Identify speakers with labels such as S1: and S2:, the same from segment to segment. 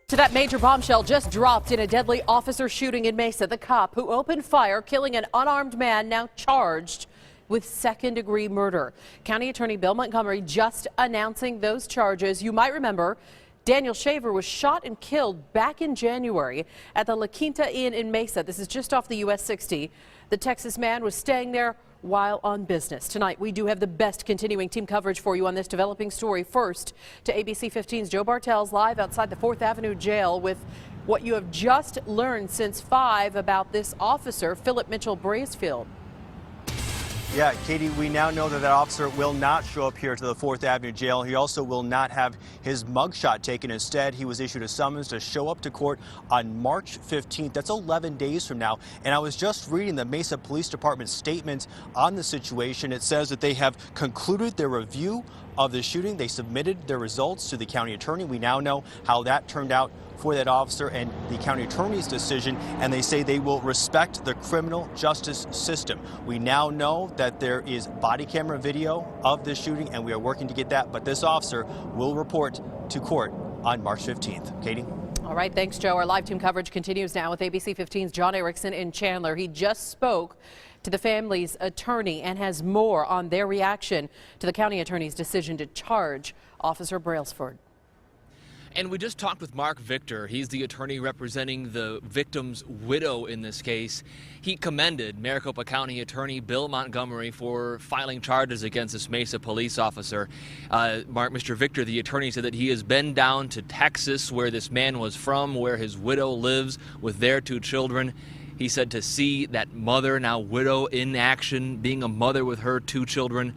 S1: To that major bombshell just dropped in a deadly officer shooting in Mesa. The cop who opened fire, killing an unarmed man, now charged with second-degree murder. County Attorney Bill Montgomery just announcing those charges. You might remember Daniel Shaver was shot and killed back in January at the Quint Inn in Mesa. This is just off the US 60. The Texas man was staying there while on business. Tonight, we do have the best continuing team coverage for you on this developing story. First, to ABC 15's Joe Bartels live outside the 4th Avenue jail with what you have just learned since 5 about this officer, Philip Mitchell Bracefield.
S2: Yeah, Katie, we now know that officer will not show up here to the 4th Avenue jail. He also will not have his mugshot taken. Instead, he was issued a summons to show up to court on March 15th. That's 11 days from now. And I was just reading the Mesa Police Department statement on the situation. It says that they have concluded their review of the shooting. They submitted their results to the county attorney. We now know how that turned out for that officer and the county attorney's decision, and they say they will respect the criminal justice system. We now know that there is body camera video of this shooting, and we are working to get that, but this officer will report to court on March 15th. Katie?
S1: All right, thanks, Joe. Our live team coverage continues now with ABC 15's John Erickson in Chandler. He just spoke to the family's attorney and has more on their reaction to the county attorney's decision to charge Officer Brailsford.
S3: And we just talked with Mark Victor. He's the attorney representing the victim's widow in this case. He commended Maricopa County Attorney Bill Montgomery for filing charges against this Mesa police officer. Mr. Victor, the attorney, said that he has been down to Texas, where this man was from, where his widow lives with their 2 children. He said to see that mother, now widow, in action, being a mother with her 2 children,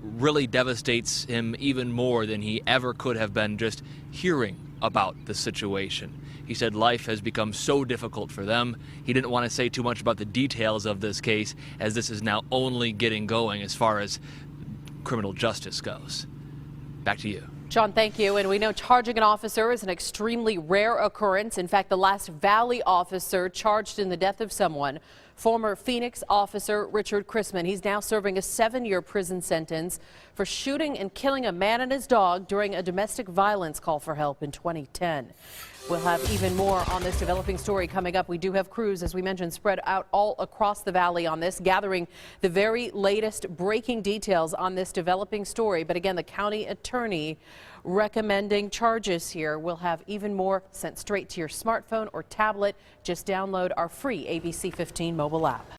S3: really devastates him even more than he ever could have been just hearing about the situation. He said life has become so difficult for them. He didn't want to say too much about the details of this case, as this is now only getting going as far as criminal justice goes. Back to you.
S1: John, thank you. And we know charging an officer is an extremely rare occurrence. In fact, the last Valley officer charged in the death of someone, former Phoenix officer Richard Chrisman. He's now serving a 7-year prison sentence for shooting and killing a man and his dog during a domestic violence call for help in 2010. We'll have even more on this developing story coming up. We do have crews, as we mentioned, spread out all across the valley on this, gathering the very latest breaking details on this developing story. But again, the county attorney recommending charges here. We'll have even more sent straight to your smartphone or tablet. Just download our free ABC 15 mobile app.